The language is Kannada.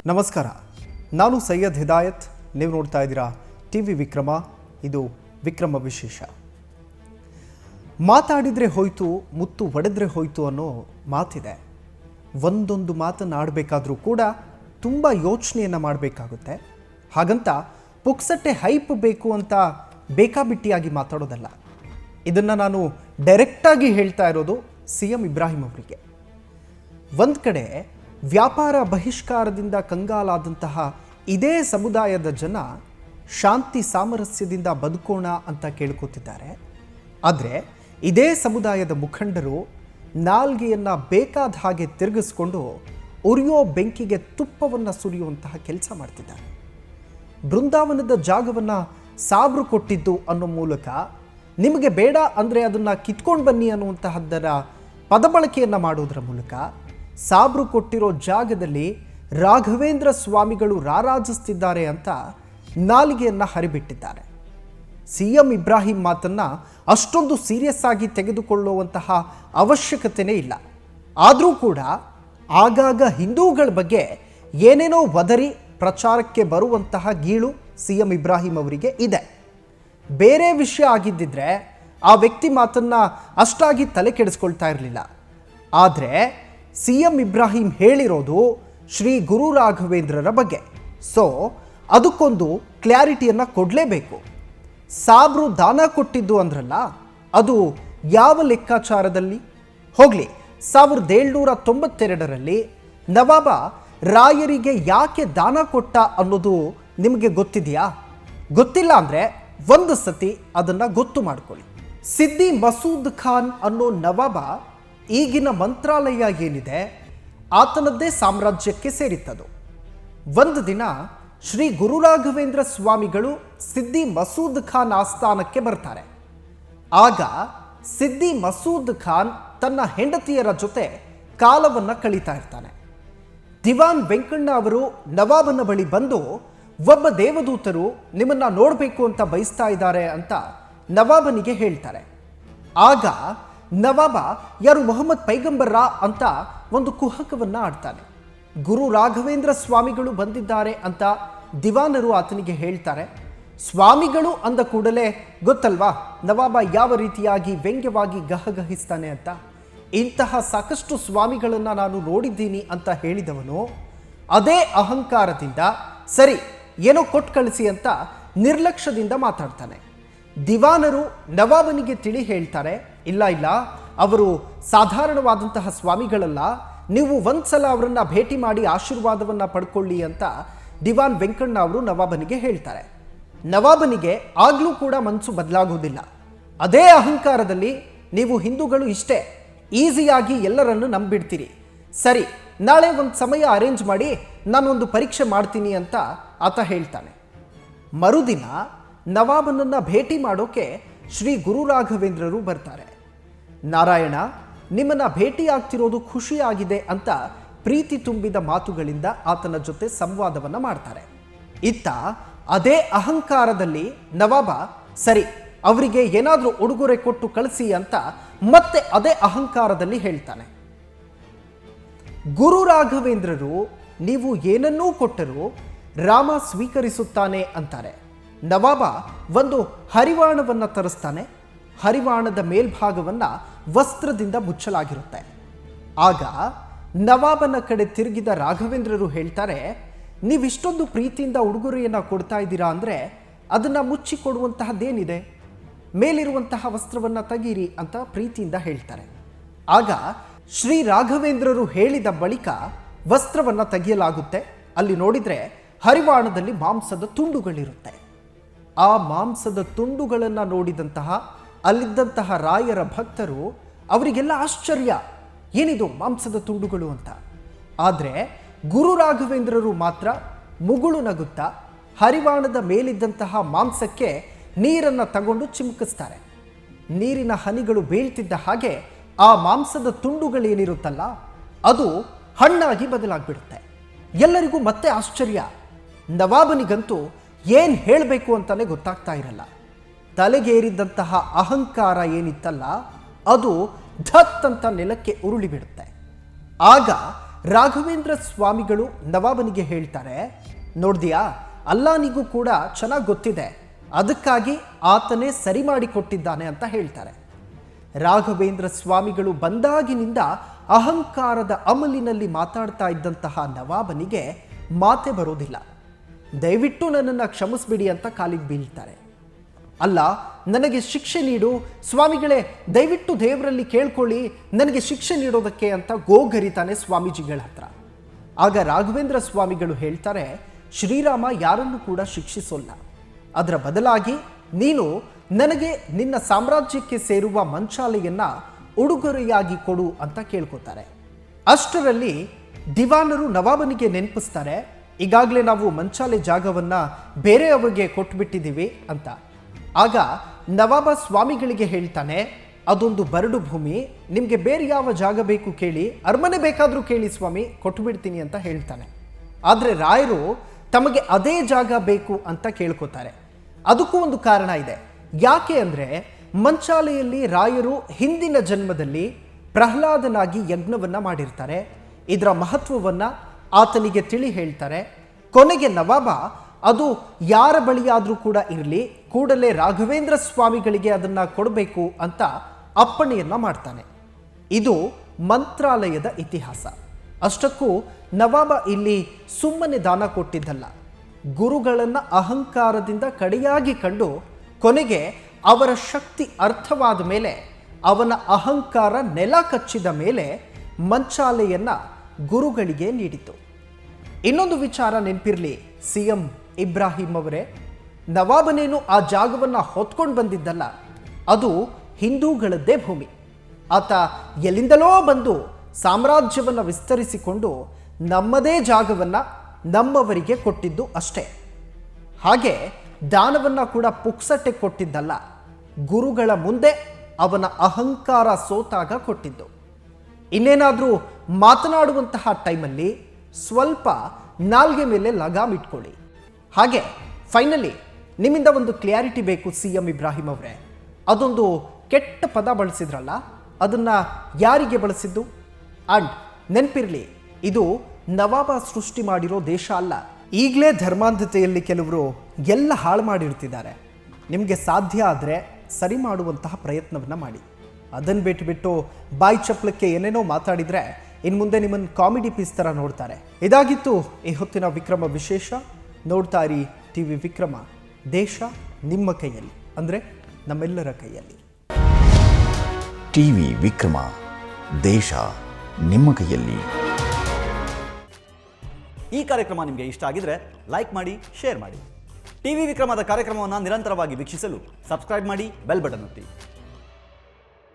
ನಮಸ್ಕಾರ, ನಾನು ಸೈಯದ್ ಹಿದಾಯತ್. ನೀವು ನೋಡ್ತಾ ಇದ್ದೀರಾ ಟಿವಿ ವಿಕ್ರಮ. ಇದು ವಿಕ್ರಮ ವಿಶೇಷ. ಮಾತಾಡಿದರೆ ಹೋಯ್ತು, ಮುತ್ತು ಒಡೆದ್ರೆ ಹೋಯ್ತು ಅನ್ನೋ ಮಾತಿದೆ. ಒಂದೊಂದು ಮಾತನ್ನು ಆಡಬೇಕಾದ್ರೂ ಕೂಡ ತುಂಬ ಯೋಚನೆಯನ್ನು ಮಾಡಬೇಕಾಗುತ್ತೆ. ಹಾಗಂತ ಪುಕ್ಸಟ್ಟೆ ಹೈಪ್ ಬೇಕು ಅಂತ ಬೇಕಾಬಿಟ್ಟಿಯಾಗಿ ಮಾತಾಡೋದಲ್ಲ. ಇದನ್ನು ನಾನು ಡೈರೆಕ್ಟಾಗಿ ಹೇಳ್ತಾ ಇರೋದು CM ಇಬ್ರಾಹಿಂ ಅವರಿಗೆ. ಒಂದು ಕಡೆ ವ್ಯಾಪಾರ ಬಹಿಷ್ಕಾರದಿಂದ ಕಂಗಾಲಾದಂತಹ ಇದೇ ಸಮುದಾಯದ ಜನ ಶಾಂತಿ ಸಾಮರಸ್ಯದಿಂದ ಬದುಕೋಣ ಅಂತ ಕೇಳ್ಕೊತಿದ್ದಾರೆ. ಆದರೆ ಇದೇ ಸಮುದಾಯದ ಮುಖಂಡರು ನಾಲ್ಗೆಯನ್ನು ಬೇಕಾದ ಹಾಗೆ ತಿರುಗಿಸ್ಕೊಂಡು ಉರಿಯೋ ಬೆಂಕಿಗೆ ತುಪ್ಪವನ್ನು ಸುರಿಯುವಂತಹ ಕೆಲಸ ಮಾಡ್ತಿದ್ದಾರೆ. ಬೃಂದಾವನದ ಜಾಗವನ್ನು ಸಾಬ್ರು ಕೊಟ್ಟಿದ್ದು ಅನ್ನೋ ಮೂಲಕ ನಿಮಗೆ ಬೇಡ ಅಂದರೆ ಅದನ್ನು ಕಿತ್ಕೊಂಡು ಬನ್ನಿ ಅನ್ನುವಂತಹದ್ದರ ಪದಬಳಕೆಯನ್ನು ಮಾಡೋದರ ಮೂಲಕ ಸಾಬ್ರು ಕೊಟ್ಟಿರೋ ಜಾಗದಲ್ಲಿ ರಾಘವೇಂದ್ರ ಸ್ವಾಮಿಗಳು ರಾರಾಜಿಸ್ತಿದ್ದಾರೆ ಅಂತ ನಾಲಿಗೆಯನ್ನು ಹರಿಬಿಟ್ಟಿದ್ದಾರೆ. CM ಇಬ್ರಾಹಿಂ ಮಾತನ್ನು ಅಷ್ಟೊಂದು ಸೀರಿಯಸ್ ಆಗಿ ತೆಗೆದುಕೊಳ್ಳುವಂತಹ ಅವಶ್ಯಕತೆಯೇ ಇಲ್ಲ. ಆದರೂ ಕೂಡ ಆಗಾಗ ಹಿಂದೂಗಳ ಬಗ್ಗೆ ಏನೇನೋ ವದರಿ ಪ್ರಚಾರಕ್ಕೆ ಬರುವಂತಹ ಗೀಳು CM ಇಬ್ರಾಹಿಂ ಅವರಿಗೆ ಇದೆ. ಬೇರೆ ವಿಷಯ ಆಗಿದ್ದಿದ್ರೆ ಆ ವ್ಯಕ್ತಿ ಮಾತನ್ನು ಅಷ್ಟಾಗಿ ತಲೆ ಕೆಡಿಸ್ಕೊಳ್ತಾ ಇರಲಿಲ್ಲ. ಆದರೆ CM ಇಬ್ರಾಹಿಂ ಹೇಳಿರೋದು ಶ್ರೀ ಗುರು ರಾಘವೇಂದ್ರರ ಬಗ್ಗೆ. ಸೊ ಅದಕ್ಕೊಂದು ಕ್ಲಾರಿಟಿಯನ್ನು ಕೊಡಲೇಬೇಕು. ಸಾಬ್ರು ದಾನ ಕೊಟ್ಟಿದ್ದು ಅಂದ್ರಲ್ಲ, ಅದು ಯಾವ ಲೆಕ್ಕಾಚಾರದಲ್ಲಿ? ಹೋಗಲಿ, 1792ರಲ್ಲಿ ನವಾಬ ರಾಯರಿಗೆ ಯಾಕೆ ದಾನ ಕೊಟ್ಟ ಅನ್ನೋದು ನಿಮಗೆ ಗೊತ್ತಿದೆಯಾ? ಗೊತ್ತಿಲ್ಲ ಅಂದರೆ ಒಂದು ಸತಿ ಅದನ್ನು ಗೊತ್ತು ಮಾಡ್ಕೊಳ್ಳಿ. ಸಿದ್ದಿ ಮಸೂದ್ ಖಾನ್ ಅನ್ನೋ ನವಾಬ ಈಗಿನ ಮಂತ್ರಾಲಯ ಏನಿದೆ ಆತನದ್ದೇ ಸಾಮ್ರಾಜ್ಯಕ್ಕೆ ಸೇರಿತ್ತದು. ಒಂದು ದಿನ ಶ್ರೀ ಗುರು ರಾಘವೇಂದ್ರ ಸ್ವಾಮಿಗಳು ಸಿದ್ದಿ ಮಸೂದ್ ಖಾನ್ ಆಸ್ಥಾನಕ್ಕೆ ಬರ್ತಾರೆ. ಆಗ ಸಿದ್ದಿ ಮಸೂದ್ ಖಾನ್ ತನ್ನ ಹೆಂಡತಿಯರ ಜೊತೆ ಕಾಲವನ್ನು ಕಳೀತಾ ಇರ್ತಾನೆ. ದಿವಾನ್ ವೆಂಕಣ್ಣ ಅವರು ನವಾಬನ ಬಳಿ ಬಂದು ಒಬ್ಬ ದೇವದೂತರು ನಿಮ್ಮನ್ನು ನೋಡಬೇಕು ಅಂತ ಬಯಸ್ತಾ ಇದ್ದಾರೆ ಅಂತ ನವಾಬನಿಗೆ ಹೇಳ್ತಾರೆ. ಆಗ ನವಾಬ ಯಾರು ಮೊಹಮ್ಮದ್ ಪೈಗಂಬರ್ರಾ ಅಂತ ಒಂದು ಕುಹಕವನ್ನು ಆಡ್ತಾನೆ. ಗುರು ರಾಘವೇಂದ್ರ ಸ್ವಾಮಿಗಳು ಬಂದಿದ್ದಾರೆ ಅಂತ ದಿವಾನರು ಆತನಿಗೆ ಹೇಳ್ತಾರೆ. ಸ್ವಾಮಿಗಳು ಅಂದ ಕೂಡಲೇ ಗೊತ್ತಲ್ವಾ ನವಾಬ ಯಾವ ರೀತಿಯಾಗಿ ವ್ಯಂಗ್ಯವಾಗಿ ಗಹಗಹಿಸ್ತಾನೆ ಅಂತ. ಇಂತಹ ಸಾಕಷ್ಟು ಸ್ವಾಮಿಗಳನ್ನು ನಾನು ನೋಡಿದ್ದೀನಿ ಅಂತ ಹೇಳಿದವನು ಅದೇ ಅಹಂಕಾರದಿಂದ ಸರಿ ಏನೋ ಕೊಟ್ಟು ಕಳಿಸಿ ಅಂತ ನಿರ್ಲಕ್ಷ್ಯದಿಂದ ಮಾತಾಡ್ತಾನೆ. ದಿವಾನರು ನವಾಬನಿಗೆ ತಿಳಿ ಹೇಳ್ತಾರೆ, ಇಲ್ಲ ಇಲ್ಲ, ಅವರು ಸಾಧಾರಣವಾದಂತಹ ಸ್ವಾಮಿಗಳಲ್ಲ, ನೀವು ಒಂದ್ಸಲ ಅವರನ್ನು ಭೇಟಿ ಮಾಡಿ ಆಶೀರ್ವಾದವನ್ನು ಪಡ್ಕೊಳ್ಳಿ ಅಂತ ದಿವಾನ್ ವೆಂಕಣ್ಣ ಅವರು ನವಾಬನಿಗೆ ಹೇಳ್ತಾರೆ. ನವಾಬನಿಗೆ ಆಗಲೂ ಕೂಡ ಮನಸ್ಸು ಬದಲಾಗೋದಿಲ್ಲ. ಅದೇ ಅಹಂಕಾರದಲ್ಲಿ ನೀವು ಹಿಂದೂಗಳು ಇಷ್ಟೇ ಈಸಿಯಾಗಿ ಎಲ್ಲರನ್ನು ನಂಬಿಡ್ತೀರಿ, ಸರಿ ನಾಳೆ ಒಂದು ಸಮಯ ಅರೇಂಜ್ ಮಾಡಿ ನಾನೊಂದು ಪರೀಕ್ಷೆ ಮಾಡ್ತೀನಿ ಅಂತ ಆತ ಹೇಳ್ತಾನೆ. ಮರುದಿನ ನವಾಬನನ್ನು ಭೇಟಿ ಮಾಡೋಕೆ ಶ್ರೀ ಗುರು ರಾಘವೇಂದ್ರರು ಬರ್ತಾರೆ. ನಾರಾಯಣ, ನಿಮ್ಮನ್ನು ಭೇಟಿಯಾಗ್ತಿರೋದು ಖುಷಿಯಾಗಿದೆ ಅಂತ ಪ್ರೀತಿ ತುಂಬಿದ ಮಾತುಗಳಿಂದ ಆತನ ಜೊತೆ ಸಂವಾದವನ್ನು ಮಾಡ್ತಾರೆ. ಇತ್ತ ಅದೇ ಅಹಂಕಾರದಲ್ಲಿ ನವಾಬ ಸರಿ ಅವರಿಗೆ ಏನಾದರೂ ಉಡುಗೊರೆ ಕೊಟ್ಟು ಕಳಿಸಿ ಅಂತ ಮತ್ತೆ ಅದೇ ಅಹಂಕಾರದಲ್ಲಿ ಹೇಳ್ತಾನೆ. ಗುರು ರಾಘವೇಂದ್ರರು ನೀವು ಏನನ್ನೂ ಕೊಟ್ಟರೂ ರಾಮ ಸ್ವೀಕರಿಸುತ್ತಾನೆ ಅಂತಾರೆ. ನವಾಬ ಒಂದು ಹರಿವಾಣವನ್ನು ತರಿಸ್ತಾನೆ. ಹರಿವಾಣದ ಮೇಲ್ಭಾಗವನ್ನು ವಸ್ತ್ರದಿಂದ ಮುಚ್ಚಲಾಗಿರುತ್ತೆ. ಆಗ ನವಾಬನ ಕಡೆ ತಿರುಗಿದ ರಾಘವೇಂದ್ರರು ಹೇಳ್ತಾರೆ, ನೀವಿಷ್ಟೊಂದು ಪ್ರೀತಿಯಿಂದ ಉಡುಗೊರೆಯನ್ನು ಕೊಡ್ತಾ ಇದ್ದೀರಾ ಅಂದರೆ ಅದನ್ನು ಮುಚ್ಚಿಕೊಡುವಂತಹದ್ದೇನಿದೆ, ಮೇಲಿರುವಂತಹ ವಸ್ತ್ರವನ್ನು ತೆಗೀರಿ ಅಂತ ಪ್ರೀತಿಯಿಂದ ಹೇಳ್ತಾರೆ. ಆಗ ಶ್ರೀ ರಾಘವೇಂದ್ರರು ಹೇಳಿದ ಬಳಿಕ ವಸ್ತ್ರವನ್ನು ತೆಗೆಯಲಾಗುತ್ತೆ. ಅಲ್ಲಿ ನೋಡಿದರೆ ಹರಿವಾಣದಲ್ಲಿ ಮಾಂಸದ ತುಂಡುಗಳಿರುತ್ತೆ. ಆ ಮಾಂಸದ ತುಂಡುಗಳನ್ನು ನೋಡಿದಂತಹ ಅಲ್ಲಿದ್ದಂತಹ ರಾಯರ ಭಕ್ತರು ಅವರಿಗೆಲ್ಲ ಆಶ್ಚರ್ಯ, ಏನಿದು ಮಾಂಸದ ತುಂಡುಗಳು ಅಂತ. ಆದರೆ ಗುರು ರಾಘವೇಂದ್ರರು ಮಾತ್ರ ಮುಗುಳು ನಗುತ್ತಾ ಹರಿವಾಣದ ಮೇಲಿದ್ದಂತಹ ಮಾಂಸಕ್ಕೆ ನೀರನ್ನು ತಗೊಂಡು ಚಿಮುಕಿಸ್ತಾರೆ. ನೀರಿನ ಹನಿಗಳು ಬೀಳ್ತಿದ್ದ ಹಾಗೆ ಆ ಮಾಂಸದ ತುಂಡುಗಳೇನಿರುತ್ತಲ್ಲ ಅದು ಹಣ್ಣಾಗಿ ಬದಲಾಗ್ಬಿಡುತ್ತೆ. ಎಲ್ಲರಿಗೂ ಮತ್ತೆ ಆಶ್ಚರ್ಯ. ನವಾಬನಿಗಂತೂ ಏನು ಹೇಳಬೇಕು ಅಂತಾನೆ ಗೊತ್ತಾಗ್ತಾ ಇರಲ್ಲ. ತಲೆಗೇರಿದ್ದಂತಹ ಅಹಂಕಾರ ಏನಿತ್ತಲ್ಲ ಅದು ಧತ್ ಅಂತ ನೆಲಕ್ಕೆ ಉರುಳಿ ಬಿಡುತ್ತೆ. ಆಗ ರಾಘವೇಂದ್ರ ಸ್ವಾಮಿಗಳು ನವಾಬನಿಗೆ ಹೇಳ್ತಾರೆ, ನೋಡ್ದಿಯಾ, ಅಲ್ಲಾನಿಗೂ ಕೂಡ ಚೆನ್ನಾಗಿ ಗೊತ್ತಿದೆ, ಅದಕ್ಕಾಗಿ ಆತನೇ ಸರಿ ಮಾಡಿಕೊಟ್ಟಿದ್ದಾನೆ ಅಂತ ಹೇಳ್ತಾರೆ. ರಾಘವೇಂದ್ರ ಸ್ವಾಮಿಗಳು ಬಂದಾಗಿನಿಂದ ಅಹಂಕಾರದ ಅಮಲಿನಲ್ಲಿ ಮಾತಾಡ್ತಾ ಇದ್ದಂತಹ ನವಾಬನಿಗೆ ಮಾತೆ ಬರೋದಿಲ್ಲ. ದಯವಿಟ್ಟು ನನ್ನನ್ನು ಕ್ಷಮಿಸ್ಬಿಡಿ ಅಂತ ಕಾಲಿಗೆ ಬೀಳ್ತಾರೆ. ಅಲ್ಲ, ನನಗೆ ಶಿಕ್ಷೆ ನೀಡು ಸ್ವಾಮಿಗಳೇ, ದಯವಿಟ್ಟು ದೇವರಲ್ಲಿ ಕೇಳ್ಕೊಳ್ಳಿ, ನನಗೆ ಶಿಕ್ಷೆ ನೀಡೋದಕ್ಕೆ ಅಂತ ಗೋಗರಿತಾನೆ ಸ್ವಾಮೀಜಿಗಳ ಹತ್ರ. ಆಗ ರಾಘವೇಂದ್ರ ಸ್ವಾಮಿಗಳು ಹೇಳ್ತಾರೆ, ಶ್ರೀರಾಮ ಯಾರನ್ನು ಕೂಡ ಶಿಕ್ಷಿಸೋಲ್ಲ, ಅದರ ಬದಲಾಗಿ ನೀನು ನನಗೆ ನಿನ್ನ ಸಾಮ್ರಾಜ್ಯಕ್ಕೆ ಸೇರುವ ಮಂಚಾಲೆಯನ್ನ ಉಡುಗೊರೆಯಾಗಿ ಕೊಡು ಅಂತ ಕೇಳ್ಕೊತಾರೆ. ಅಷ್ಟರಲ್ಲಿ ದಿವಾನರು ನವಾಬನಿಗೆ ನೆನಪಿಸ್ತಾರೆ, ಈಗಾಗಲೇ ನಾವು ಮಂಚಾಲೆ ಜಾಗವನ್ನ ಬೇರೆಯವರಿಗೆ ಕೊಟ್ಬಿಟ್ಟಿದ್ದೀವಿ ಅಂತ. ಆಗ ನವಾಬ ಸ್ವಾಮಿಗಳಿಗೆ ಹೇಳ್ತಾನೆ, ಅದೊಂದು ಬರಡು ಭೂಮಿ, ನಿಮಗೆ ಬೇರೆ ಯಾವ ಜಾಗ ಬೇಕು ಕೇಳಿ, ಅರಮನೆ ಬೇಕಾದರೂ ಕೇಳಿ ಸ್ವಾಮಿ, ಕೊಟ್ಬಿಡ್ತೀನಿ ಅಂತ ಹೇಳ್ತಾನೆ. ಆದರೆ ರಾಯರು ತಮಗೆ ಅದೇ ಜಾಗ ಬೇಕು ಅಂತ ಕೇಳ್ಕೊತಾರೆ. ಅದಕ್ಕೂ ಒಂದು ಕಾರಣ ಇದೆ. ಯಾಕೆ ಅಂದರೆ, ಮಂಚಾಲೆಯಲ್ಲಿ ರಾಯರು ಹಿಂದಿನ ಜನ್ಮದಲ್ಲಿ ಪ್ರಹ್ಲಾದನಾಗಿ ಯಜ್ಞವನ್ನ ಮಾಡಿರ್ತಾರೆ. ಇದರ ಮಹತ್ವವನ್ನ ಆತನಿಗೆ ತಿಳಿ ಹೇಳ್ತಾರೆ. ಕೊನೆಗೆ ನವಾಬ ಅದು ಯಾರ ಬಳಿಯಾದರೂ ಕೂಡ ಇರಲಿ, ಕೂಡಲೇ ರಾಘವೇಂದ್ರ ಸ್ವಾಮಿಗಳಿಗೆ ಅದನ್ನ ಕೊಡಬೇಕು ಅಂತ ಅಪ್ಪಣೆಯನ್ನ ಮಾಡ್ತಾನೆ. ಇದು ಮಂತ್ರಾಲಯದ ಇತಿಹಾಸ. ಅಷ್ಟಕ್ಕೂ ನವಾಬ ಇಲ್ಲಿ ಸುಮ್ಮನೆ ದಾನ ಕೊಟ್ಟಿದ್ದಲ್ಲ, ಗುರುಗಳನ್ನ ಅಹಂಕಾರದಿಂದ ಕಡೆಯಾಗಿ ಕಂಡು ಕೊನೆಗೆ ಅವರ ಶಕ್ತಿ ಅರ್ಥವಾದ ಮೇಲೆ, ಅವನ ಅಹಂಕಾರ ನೆಲ ಕಚ್ಚಿದ ಮೇಲೆ ಮಂಚಾಲೆಯನ್ನ ಗುರುಗಳಿಗೆ ನೀಡಿತು. ಇನ್ನೊಂದು ವಿಚಾರ ನೆನಪಿರಲಿ CM ಇಬ್ರಾಹಿಂ ಅವರೇ, ನವಾಬನೇನು ಆ ಜಾಗವನ್ನ ಹೊತ್ಕೊಂಡು ಬಂದಿದ್ದಲ್ಲ, ಅದು ಹಿಂದೂಗಳದ್ದೇ ಭೂಮಿ. ಆತ ಎಲ್ಲಿಂದಲೋ ಬಂದು ಸಾಮ್ರಾಜ್ಯವನ್ನು ವಿಸ್ತರಿಸಿಕೊಂಡು ನಮ್ಮದೇ ಜಾಗವನ್ನ ನಮ್ಮವರಿಗೆ ಕೊಟ್ಟಿದ್ದು ಅಷ್ಟೇ. ಹಾಗೆ ದಾನವನ್ನ ಕೂಡ ಪುಕ್ಸಟ್ಟೆ ಕೊಟ್ಟಿದ್ದಲ್ಲ, ಗುರುಗಳ ಮುಂದೆ ಅವನ ಅಹಂಕಾರ ಸೋತಾಗ ಕೊಟ್ಟಿದ್ದು. ಇನ್ನೇನಾದರೂ ಮಾತನಾಡುವಂತಹ ಟೈಮಲ್ಲಿ ಸ್ವಲ್ಪ ನಾಲ್ಗೆ ಮೇಲೆ ಲಗಾಮ್ ಇಟ್ಕೊಳ್ಳಿ. ಹಾಗೆ ಫೈನಲಿ ನಿಮ್ಮಿಂದ ಒಂದು ಕ್ಲಿಯಾರಿಟಿ ಬೇಕು CM ಇಬ್ರಾಹಿಂ ಅವರೇ, ಅದೊಂದು ಕೆಟ್ಟ ಪದ ಬಳಸಿದ್ರಲ್ಲ, ಅದನ್ನ ಯಾರಿಗೆ ಬಳಸಿದ್ದು? ಅಂಡ್ ನೆನಪಿರಲಿ, ಇದು ನವಾಬ ಸೃಷ್ಟಿ ಮಾಡಿರೋ ದೇಶ ಅಲ್ಲ. ಈಗಲೇ ಧರ್ಮಾಂಧತೆಯಲ್ಲಿ ಕೆಲವರು ಎಲ್ಲ ಹಾಳು ಮಾಡಿರ್ತಿದ್ದಾರೆ. ನಿಮಗೆ ಸಾಧ್ಯ ಆದರೆ ಸರಿ ಮಾಡುವಂತಹ ಪ್ರಯತ್ನವನ್ನು ಮಾಡಿ. ಅದನ್ನು ಬಿಟ್ಟು ಬಾಯಿ ಚಪ್ಪಲಕ್ಕೆ ಏನೇನೋ ಮಾತಾಡಿದರೆ ಇನ್ನು ಮುಂದೆ ನಿಮ್ಮನ್ನು ಕಾಮಿಡಿ ಪೀಸ್ ಥರ ನೋಡ್ತಾರೆ. ಇದಾಗಿತ್ತು ಈ ಹೊತ್ತಿನ ವಿಕ್ರಮ ವಿಶೇಷ. ನೋಡ್ತಾ ಇರಿ TV ವಿಕ್ರಮ. ದೇಶ ನಿಮ್ಮ ಕೈಯಲ್ಲಿ, ಅಂದರೆ ನಮ್ಮೆಲ್ಲರ ಕೈಯಲ್ಲಿ. TV ವಿಕ್ರಮ, ದೇಶ ನಿಮ್ಮ ಕೈಯಲ್ಲಿ. ಈ ಕಾರ್ಯಕ್ರಮ ನಿಮಗೆ ಇಷ್ಟ ಆಗಿದ್ರೆ ಲೈಕ್ ಮಾಡಿ, ಶೇರ್ ಮಾಡಿ. TV ವಿಕ್ರಮದ ಕಾರ್ಯಕ್ರಮವನ್ನು ನಿರಂತರವಾಗಿ ವೀಕ್ಷಿಸಲು ಸಬ್ಸ್ಕ್ರೈಬ್ ಮಾಡಿ, ಬೆಲ್ ಬಟನ್ ಒತ್ತಿ.